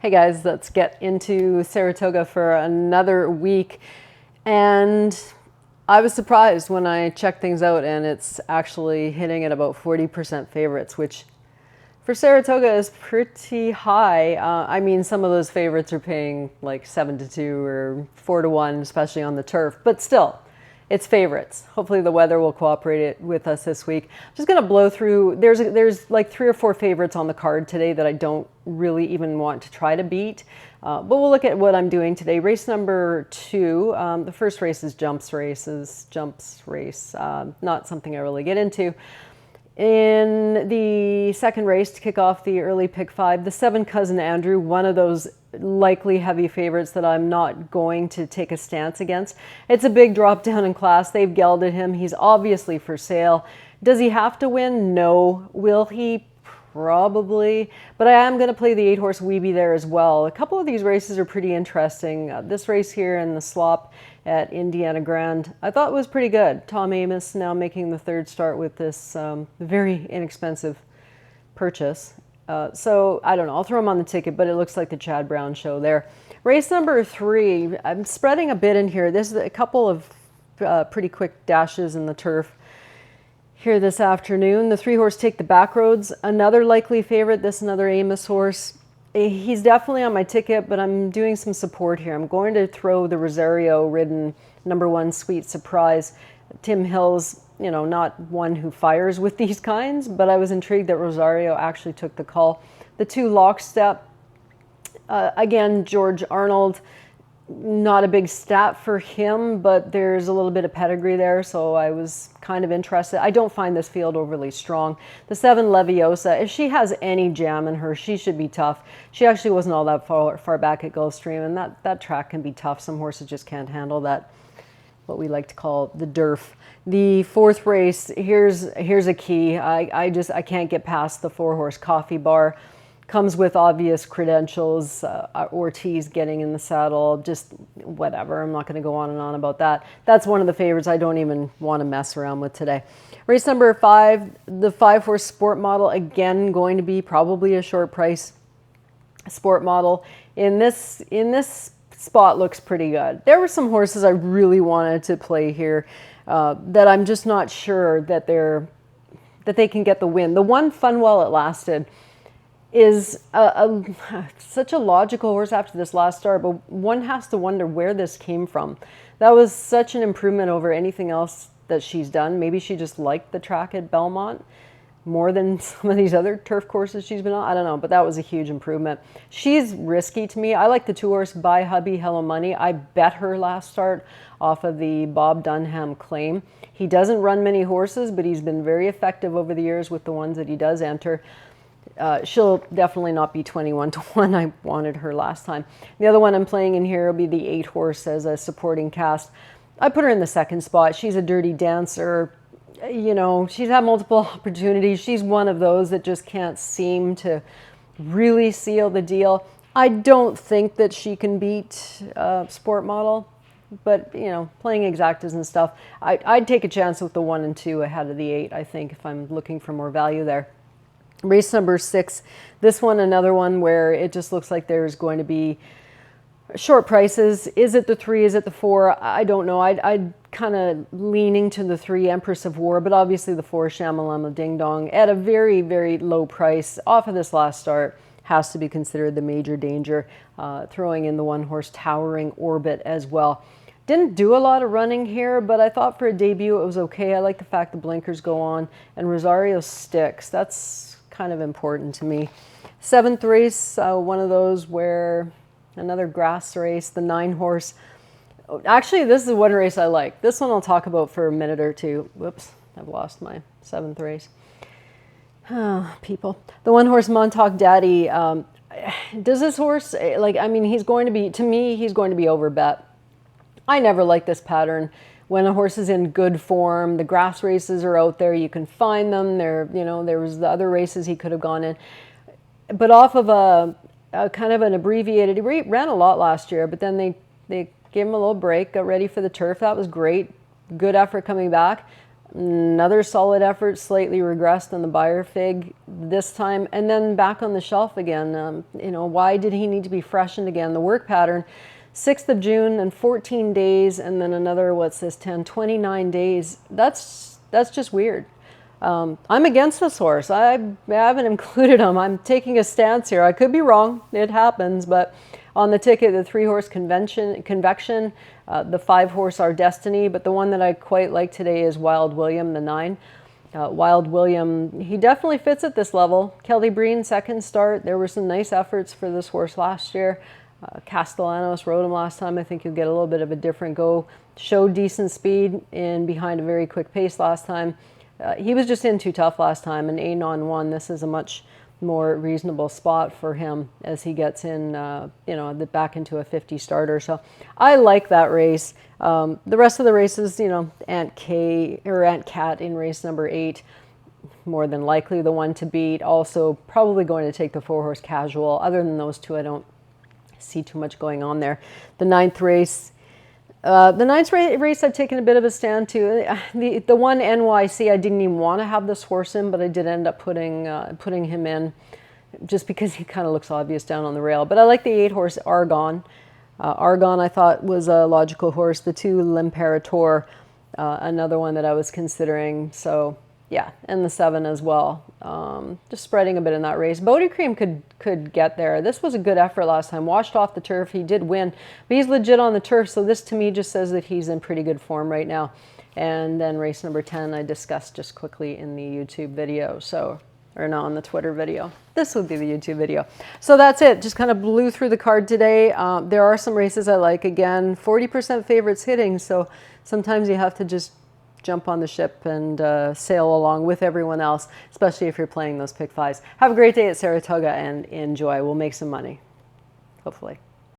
Hey guys, let's get into Saratoga for another week. And I was surprised when I checked things out, and it's actually hitting at about 40% favorites, which for Saratoga is pretty high. I mean, some of those favorites are paying like 7-2 or 4-1, especially on the turf, but still, it's favorites. Hopefully the weather will cooperate with us this week. I'm just going to blow through. There's like 3 or 4 favorites on the card today that I don't really even want to try to beat. But we'll look at what I'm doing today. Race number 2. The first race is jumps race. Not something I really get into. In the second race, to kick off the early pick 5, the 7 Cousin Andrew, one of those likely heavy favorites that I'm not going to take a stance against. It's a big drop down in class. They've gelded him. He's obviously for sale. Does he have to win? No. Will he? Probably. But I am going to play the 8-horse Weeby there as well. A couple of these races are pretty interesting. This race here in the slop at Indiana Grand, I thought was pretty good. Tom Amos now making the 3rd start with this very inexpensive purchase. So I don't know, I'll throw him on the ticket, but it looks like the Chad Brown show there. Race number 3, I'm spreading a bit in here. This is a couple of pretty quick dashes in the turf here this afternoon. The 3-horse Take the Back Roads, another likely favorite. This another Amos horse. He's definitely on my ticket, but I'm doing some support here. I'm going to throw the Rosario-ridden number 1 Sweet Surprise. Tim Hill's, not one who fires with these kinds, but I was intrigued that Rosario actually took the call. The 2 Lockstep, again, George Arnold, not a big stat for him, but there's a little bit of pedigree there, so I was kind of interested. I don't find this field overly strong. The 7 Leviosa, if she has any jam in her, she should be tough. She actually wasn't all that far back at Gulfstream, and that track can be tough. Some horses just can't handle that, what we like to call the derf. The 4th race, here's a key. I can't get past the 4-horse Coffee Bar. Comes with obvious credentials, Ortiz getting in the saddle, just whatever. I'm not going to go on and on about that. That's one of the favorites I don't even want to mess around with today. Race number 5, the 5-horse Sport Model, again going to be probably a short price Sport Model. In this spot looks pretty good. There were some horses I really wanted to play here that I'm just not sure that they can get the win. The one Fun While It Lasted is such a logical horse after this last start, but one has to wonder where this came from. That was such an improvement over anything else that she's done. Maybe she just liked the track at Belmont more than some of these other turf courses she's been on. I don't know, but that was a huge improvement. She's risky to me. I like the 2-horse Buy Hubby Hello Money. I bet her last start off of the Bob Dunham claim. He doesn't run many horses, but he's been very effective over the years with the ones that he does enter. She'll definitely not be 21-1. I wanted her last time. The other one I'm playing in here will be the 8-horse as a supporting cast. I put her in the 2nd spot. She's a dirty dancer. She's had multiple opportunities. She's one of those that just can't seem to really seal the deal. I don't think that she can beat Sport Model, but, playing exactas and stuff, I'd take a chance with the 1 and 2 ahead of the 8, I think, if I'm looking for more value there. Race number 6, this one, another one where it just looks like there's going to be short prices. Is it the 3? Is it the 4? I don't know. I'd kind of leaning to the 3, Empress of War, but obviously the 4, Shamalama Ding Dong, at a very, very low price off of this last start, has to be considered the major danger. Throwing in the 1-horse Towering Orbit as well. Didn't do a lot of running here, but I thought for a debut it was okay. I like the fact the blinkers go on and Rosario sticks. That's kind of important to me. 7th race, one of those where another grass race, the 9-horse. Actually, this is one race I like. This one I'll talk about for a minute or two. Whoops, I've lost my 7th race. People. The 1-horse Montauk Daddy. Does this horse, he's going to be, to me, he's going to be overbet. I never like this pattern. When a horse is in good form, the grass races are out there. You can find them. There was the other races he could have gone in. But off of a kind of an abbreviated, he ran a lot last year, but then they gave him a little break, got ready for the turf. That was great. Good effort coming back. Another solid effort, slightly regressed on the Beyer Fig this time, and then back on the shelf again. You know, why did he need to be freshened again? The work pattern, 6th of June and 14 days, and then another, what's this, 29 days. That's just weird. I'm against this horse. I haven't included him. I'm taking a stance here. I could be wrong. It happens, but on the ticket, the 3-horse convection, the 5-horse Our Destiny, but the one that I quite like today is Wild William, the 9. Wild William, he definitely fits at this level. Kelly Breen, second start. There were some nice efforts for this horse last year. Castellanos rode him last time. I think you'll get a little bit of a different go. Showed decent speed in behind a very quick pace last time. He was just in too tough last time, and Anon won. This is a much more reasonable spot for him as he gets in, you know, back into a 50 starter. So I like that race. The rest of the races, you know, Aunt Cat in race number 8, more than likely the one to beat. Also probably going to take the 4-horse Casual. Other than those two, I don't see too much going on there. The 9th race. The 9th race I've taken a bit of a stand to. The one NYC, I didn't even want to have this horse in, but I did end up putting him in just because he kind of looks obvious down on the rail. But I like the 8-horse Argon. Argon I thought was a logical horse. The 2 L'Imperator, another one that I was considering. So yeah, and the 7 as well. Just spreading a bit in that race. Bodie Cream could get there. This was a good effort last time. Washed off the turf. He did win, but he's legit on the turf. So this to me just says that he's in pretty good form right now. And then race number 10 I discussed just quickly in the YouTube video. So, or no, on the Twitter video. This would be the YouTube video. So that's it. Just kind of blew through the card today. There are some races I like. Again, 40% favorites hitting. So sometimes you have to just jump on the ship and sail along with everyone else, especially if you're playing those pick 5s. Have a great day at Saratoga and enjoy. We'll make some money, hopefully.